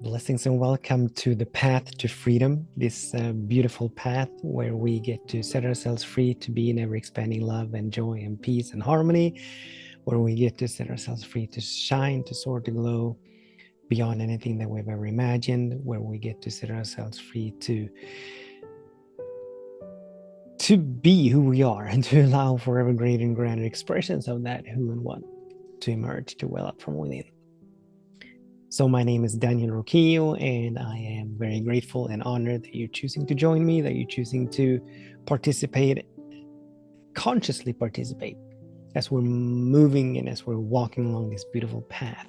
Blessings and welcome to the path to freedom, this beautiful path where we get to set ourselves free to be in ever expanding love and joy and peace and harmony, where we get to set ourselves free to shine, to soar, to glow beyond anything that we've ever imagined, where we get to set ourselves free to be who we are and to allow for ever greater and grander expressions of that who and what to emerge, to well up from within. So my name is Daniel Roquillo, and I am very grateful and honored that you're choosing to join me, that you're choosing to participate, consciously participate, as we're moving and as we're walking along this beautiful path.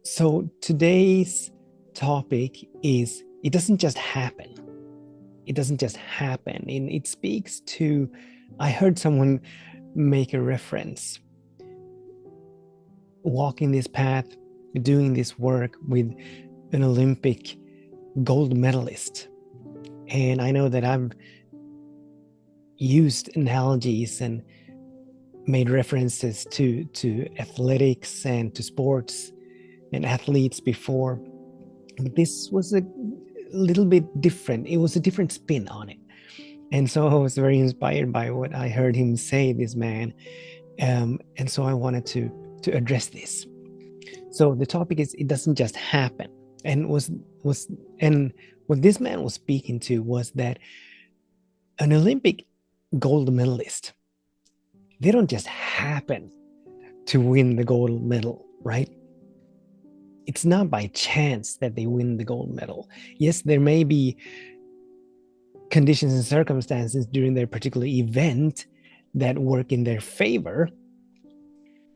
So today's topic is, it doesn't just happen. It doesn't just happen. And it speaks to, I heard someone make a reference, walking this path, doing this work with an Olympic gold medalist. And I know that I've used analogies and made references to athletics and to sports and athletes before. But this was a little bit different. It was a different spin on it. And so I was very inspired by what I heard him say, this man. And so I wanted to address this. So the topic is, it doesn't just happen. And what this man was speaking to was that an Olympic gold medalist, they don't just happen to win the gold medal, right? It's not by chance that they win the gold medal. Yes, there may be conditions and circumstances during their particular event that work in their favor,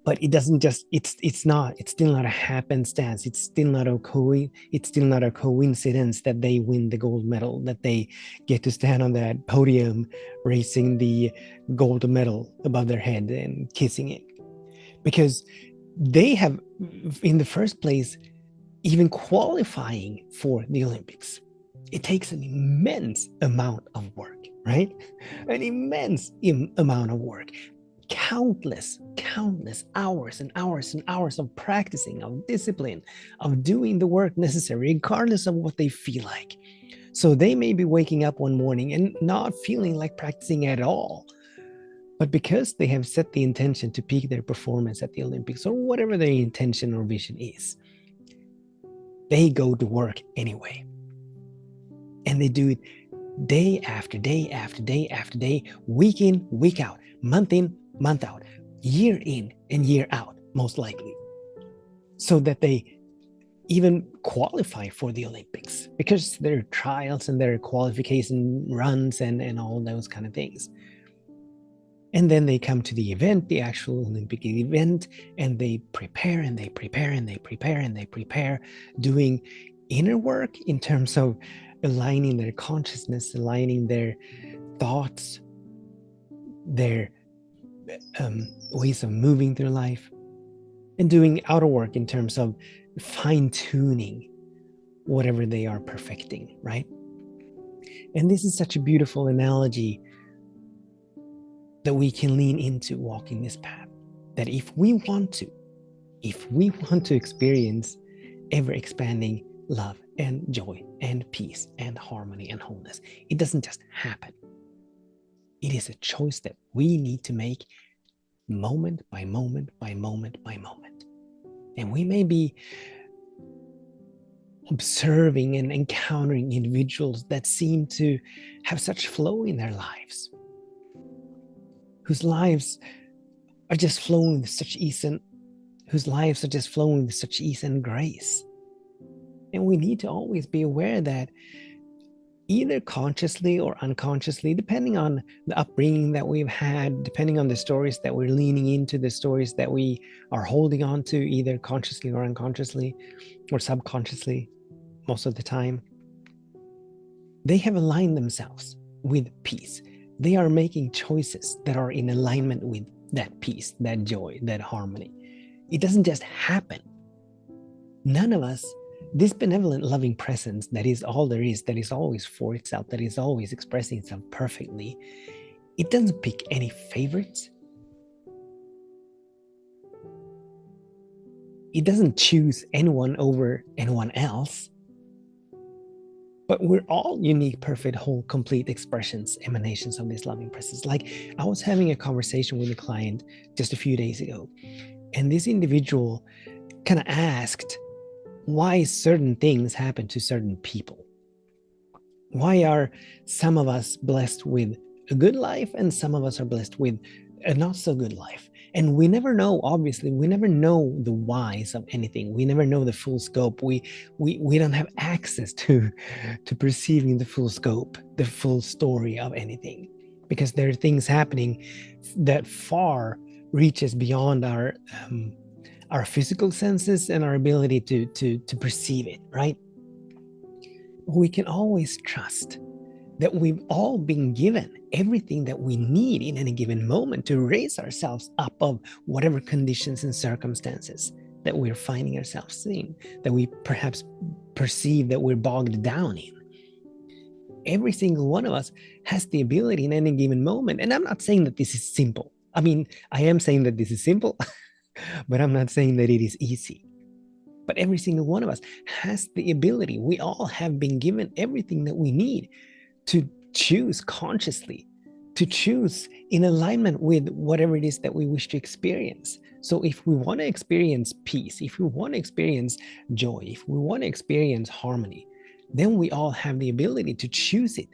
but it doesn't just, it's still not a happenstance. It's still not a coincidence that they win the gold medal, that they get to stand on that podium raising the gold medal above their head and kissing it, because they have, in the first place, even qualifying for the Olympics, it takes an immense amount of work, right? An immense amount of work. Countless hours and hours and hours of practicing, of discipline, of doing the work necessary, regardless of what they feel like. So they may be waking up one morning and not feeling like practicing at all. But because they have set the intention to peak their performance at the Olympics, or whatever their intention or vision is, they go to work anyway. And they do it day after day after day after day, week in, week out, month in, month out, year in and year out, most likely, so that they even qualify for the Olympics, because there are trials and there are qualification runs and all those kind of things. And then they come to the event, the actual Olympic event, and they prepare and they prepare and they prepare and they prepare, doing inner work in terms of aligning their consciousness, aligning their thoughts, their ways of moving through life, and doing outer work in terms of fine-tuning whatever they are perfecting, right? And this is such a beautiful analogy that we can lean into walking this path, that if we want to experience ever-expanding love and joy and peace and harmony and wholeness, it doesn't just happen. It is a choice that we need to make moment by moment by moment by moment. And we may be observing and encountering individuals that seem to have such flow in their lives, whose lives are just flowing with such ease and grace. And we need to always be aware that, either consciously or unconsciously, depending on the upbringing that we've had, depending on the stories that we're leaning into, the stories that we are holding on to, either consciously or unconsciously or subconsciously, most of the time, they have aligned themselves with peace. They are making choices that are in alignment with that peace, that joy, that harmony. It doesn't just happen. None of us, this benevolent, loving presence that is all there is, that is always for itself, that is always expressing itself perfectly, it doesn't pick any favorites. It doesn't choose anyone over anyone else. But we're all unique, perfect, whole, complete expressions, emanations of this loving presence. Like, I was having a conversation with a client just a few days ago, and this individual kind of asked why certain things happen to certain people. Why are some of us blessed with a good life and some of us are blessed with a not so good life? And we never know, obviously, we never know the whys of anything. We never know the full scope. We don't have access to perceiving the full scope, the full story of anything, because there are things happening that far reaches beyond our physical senses and our ability to perceive it, right? We can always trust that we've all been given everything that we need in any given moment to raise ourselves up of whatever conditions and circumstances that we're finding ourselves in, that we perhaps perceive that we're bogged down in. Every single one of us has the ability in any given moment. And I'm not saying that this is simple. I mean, I am saying that this is simple, but I'm not saying that it is easy. But every single one of us has the ability. We all have been given everything that we need to choose consciously, to choose in alignment with whatever it is that we wish to experience. So if we want to experience peace, if we want to experience joy, if we want to experience harmony, then we all have the ability to choose it,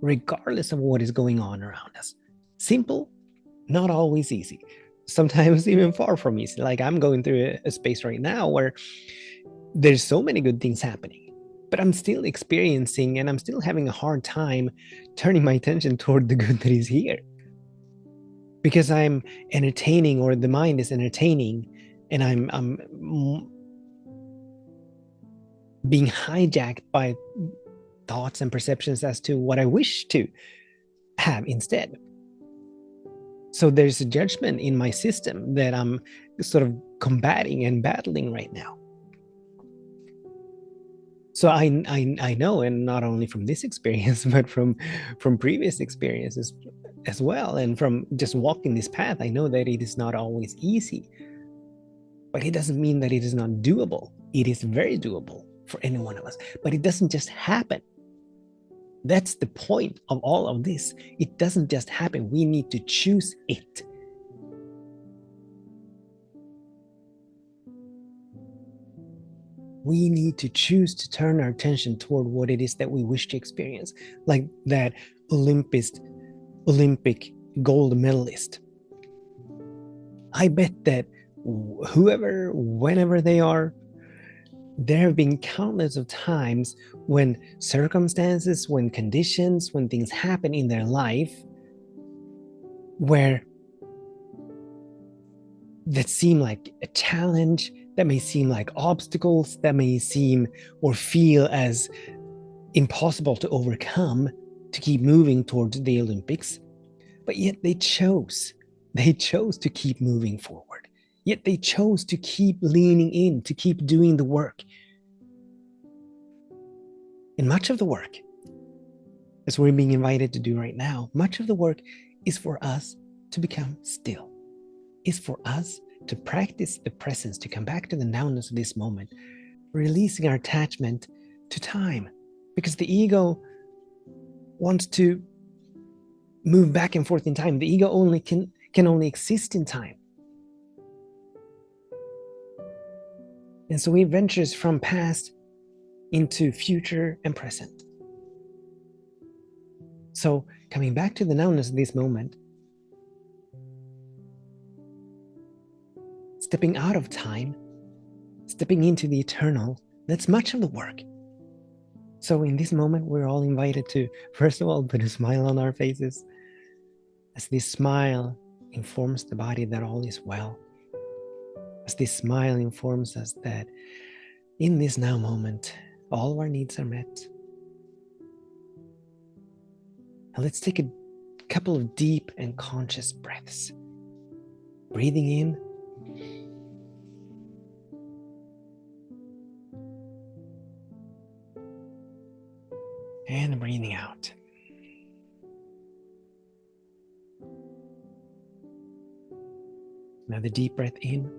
regardless of what is going on around us. Simple, not always easy. Sometimes even far from easy. Like, I'm going through a space right now where there's so many good things happening, but I'm still experiencing and I'm still having a hard time turning my attention toward the good that is here, because I'm entertaining, or the mind is entertaining, and I'm being hijacked by thoughts and perceptions as to what I wish to have instead. So there's a judgment in my system that I'm sort of combating and battling right now. So I know, and not only from this experience, but from previous experiences as well, and from just walking this path, I know that it is not always easy, but it doesn't mean that it is not doable. It is very doable for any one of us, but it doesn't just happen. That's the point of all of this. It doesn't just happen. We need to choose it. We need to choose to turn our attention toward what it is that we wish to experience, like that Olympic gold medalist. I bet that whoever, whenever they are, there have been countless of times when circumstances, when conditions, when things happen in their life where that seem like a challenge, that may seem like obstacles, that may seem or feel as impossible to overcome, to keep moving towards the Olympics. But yet they chose to keep moving forward. Yet they chose to keep leaning in, to keep doing the work. And much of the work, as we're being invited to do right now, much of the work is for us to become still, is for us to practice the presence, to come back to the nowness of this moment, releasing our attachment to time. Because the ego wants to move back and forth in time. The ego only can only exist in time. And so it ventures from past into future and present. So coming back to the nowness of this moment, stepping out of time, stepping into the eternal, that's much of the work. So in this moment, we're all invited to, first of all, put a smile on our faces, as this smile informs the body that all is well, as this smile informs us that in this now moment, all of our needs are met. And let's take a couple of deep and conscious breaths. Breathing in, and breathing out. Another deep breath in,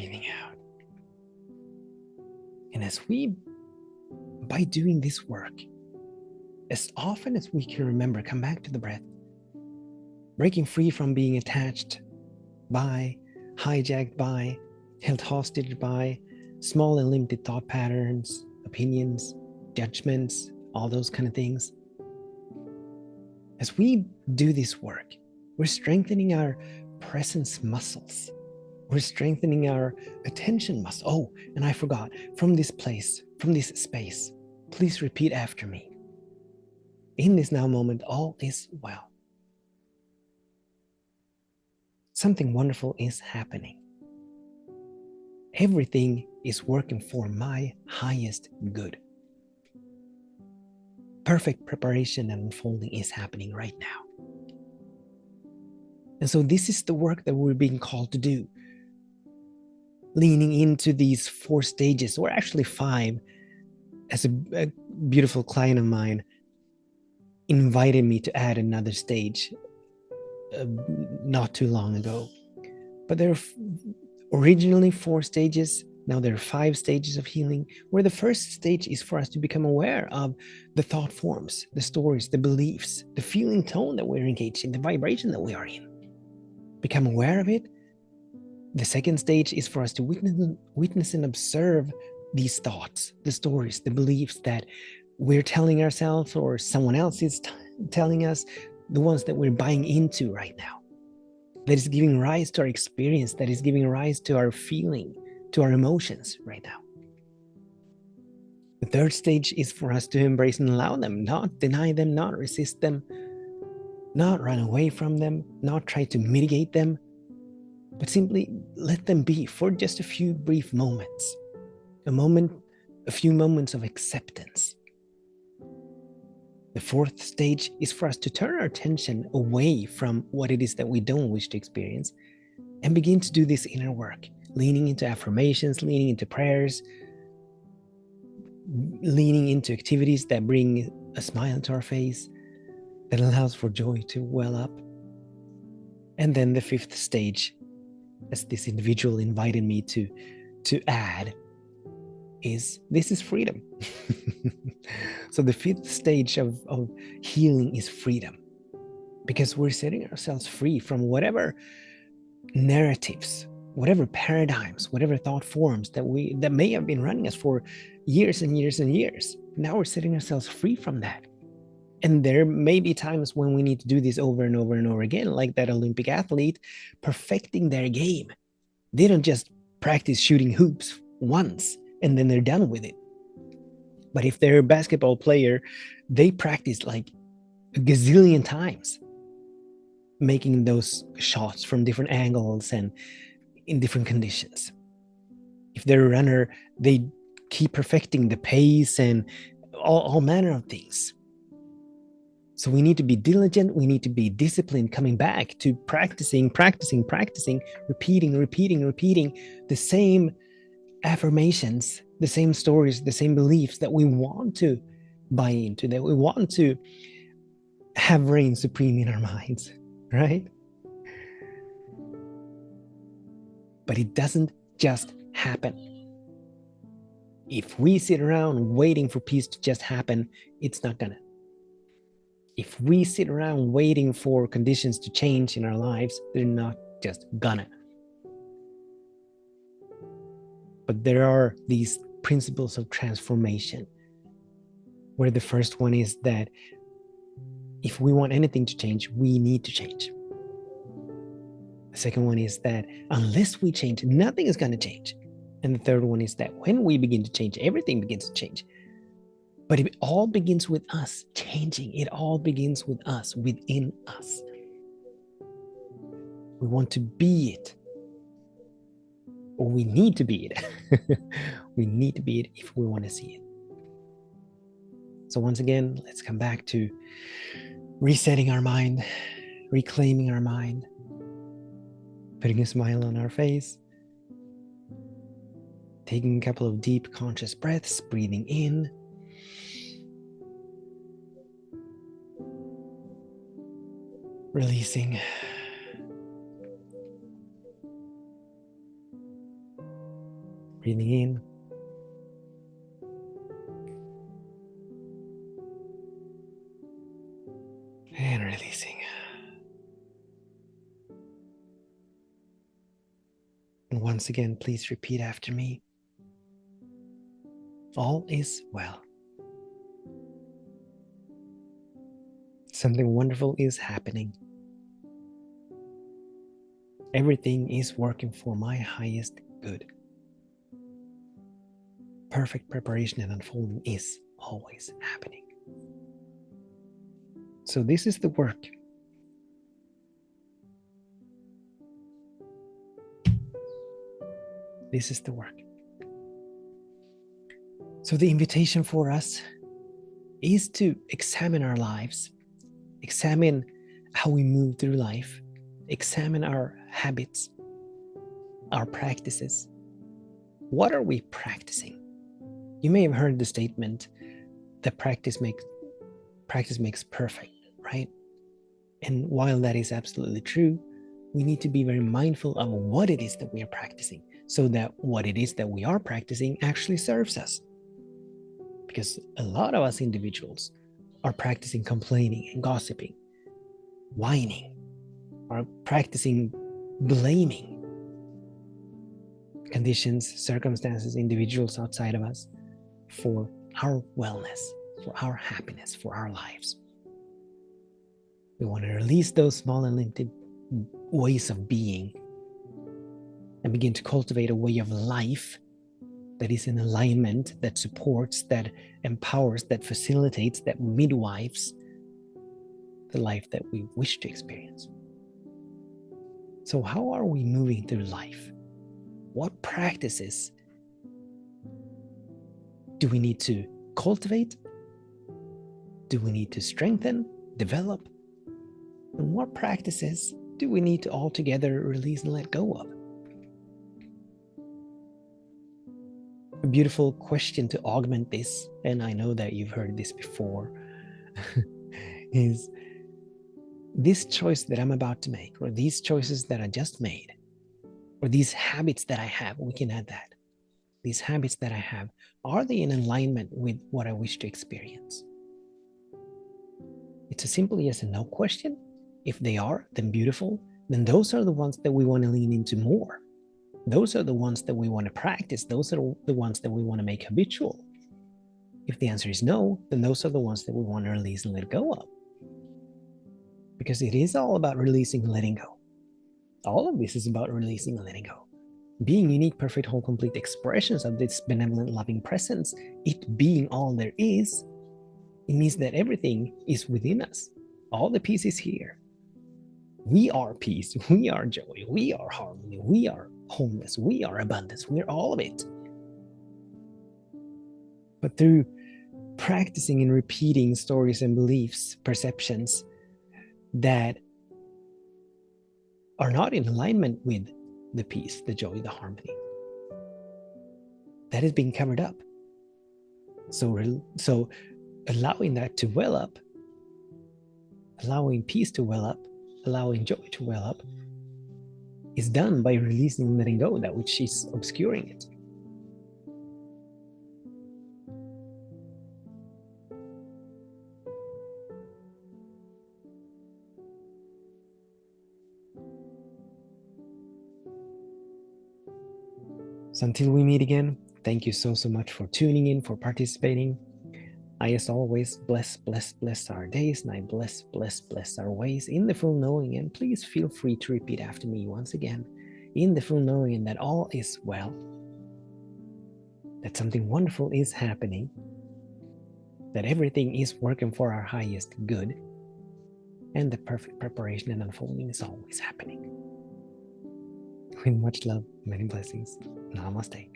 breathing out. And by doing this work, as often as we can remember, come back to the breath, breaking free from being attached by, hijacked by, held hostage by small and limited thought patterns, opinions, judgments, all those kind of things. As we do this work, we're strengthening our presence muscles. We're strengthening our attention muscle. Oh, and I forgot, from this place, from this space, please repeat after me. In this now moment, all is well. Something wonderful is happening. Everything is working for my highest good. Perfect preparation and unfolding is happening right now. And so this is the work that we're being called to do. Leaning into these 4 stages, or actually 5, as a beautiful client of mine invited me to add another stage not too long ago. But there are originally 4 stages. Now there are 5 stages of healing, where the first stage is for us to become aware of the thought forms, the stories, the beliefs, the feeling tone that we're engaged in, the vibration that we are in. Become aware of it. The second stage is for us to witness and observe these thoughts, the stories, the beliefs that we're telling ourselves or someone else is telling us, the ones that we're buying into right now. That is giving rise to our experience, that is giving rise to our feeling, to our emotions right now. The third stage is for us to embrace and allow them, not deny them, not resist them, not run away from them, not try to mitigate them, but simply let them be for just a few brief moments. A few moments of acceptance. The fourth stage is for us to turn our attention away from what it is that we don't wish to experience and begin to do this inner work, leaning into affirmations, leaning into prayers, leaning into activities that bring a smile to our face, that allows for joy to well up. And then the fifth stage, as this individual invited me to add, this is freedom. So the fifth stage of healing is freedom, because we're setting ourselves free from whatever narratives, whatever paradigms, whatever thought forms that may have been running us for years and years and years. Now we're setting ourselves free from that. And there may be times when we need to do this over and over and over again, like that Olympic athlete perfecting their game. They don't just practice shooting hoops once and then they're done with it. But if they're a basketball player, they practice like a gazillion times, making those shots from different angles and in different conditions. If they're a runner, they keep perfecting the pace and all manner of things. So we need to be diligent, we need to be disciplined, coming back to practicing, repeating the same affirmations, the same stories, the same beliefs that we want to buy into, that we want to have reign supreme in our minds, right? But it doesn't just happen. If we sit around waiting for peace to just happen, it's not gonna. If we sit around waiting for conditions to change in our lives, they're not just gonna. But there are these principles of transformation, where the first one is that if we want anything to change, we need to change. The second one is that unless we change, nothing is going to change. And the third one is that when we begin to change, everything begins to change. But it all begins with us changing. It all begins with us, within us. We want to be it. Or we need to be it. We need to be it if we want to see it. So once again, let's come back to resetting our mind, reclaiming our mind, putting a smile on our face, taking a couple of deep conscious breaths, breathing in, releasing. Breathing in. And releasing. And once again, please repeat after me. All is well. Something wonderful is happening. Everything is working for my highest good. Perfect preparation and unfolding is always happening. So this is the work. This is the work. So the invitation for us is to examine our lives, examine how we move through life, examine our habits, our practices. What are we practicing? You may have heard the statement that practice makes perfect, right? And while that is absolutely true, we need to be very mindful of what it is that we are practicing, so that what it is that we are practicing actually serves us. Because a lot of us individuals are practicing complaining and gossiping, whining, are practicing blaming conditions, circumstances, individuals outside of us for our wellness, for our happiness, for our lives. We want to release those small and limited ways of being and begin to cultivate a way of life that is in alignment, that supports, that empowers, that facilitates, that midwives the life that we wish to experience. So how are we moving through life? What practices do we need to cultivate? Do we need to strengthen, develop? And what practices do we need to altogether release and let go of? A beautiful question to augment this, and I know that you've heard this before, is this choice that I'm about to make, or these choices that I just made, or these habits that I have, we can add that. These habits that I have, are they in alignment with what I wish to experience? It's a simple yes and no question. If they are, then beautiful. Then those are the ones that we want to lean into more. Those are the ones that we want to practice. Those are the ones that we want to make habitual. If the answer is no, then those are the ones that we want to release and let go of. Because it is all about releasing and letting go. All of this is about releasing and letting go. Being unique, perfect, whole, complete expressions of this benevolent, loving presence, it being all there is, it means that everything is within us. All the peace is here. We are peace, we are joy, we are harmony, we are wholeness, we are abundance, we're all of it. But through practicing and repeating stories and beliefs, perceptions that are not in alignment with the peace, the joy, the harmony, that is being covered up. So allowing that to well up, allowing peace to well up, allowing joy to well up, is done by releasing and letting go that which is obscuring it. So until we meet again, thank you so much for tuning in, for participating. I, as always, bless our days, and I bless our ways in the full knowing. And please feel free to repeat after me once again, in the full knowing that all is well, that something wonderful is happening, that everything is working for our highest good, and the perfect preparation and unfolding is always happening. With much love, many blessings. Namaste.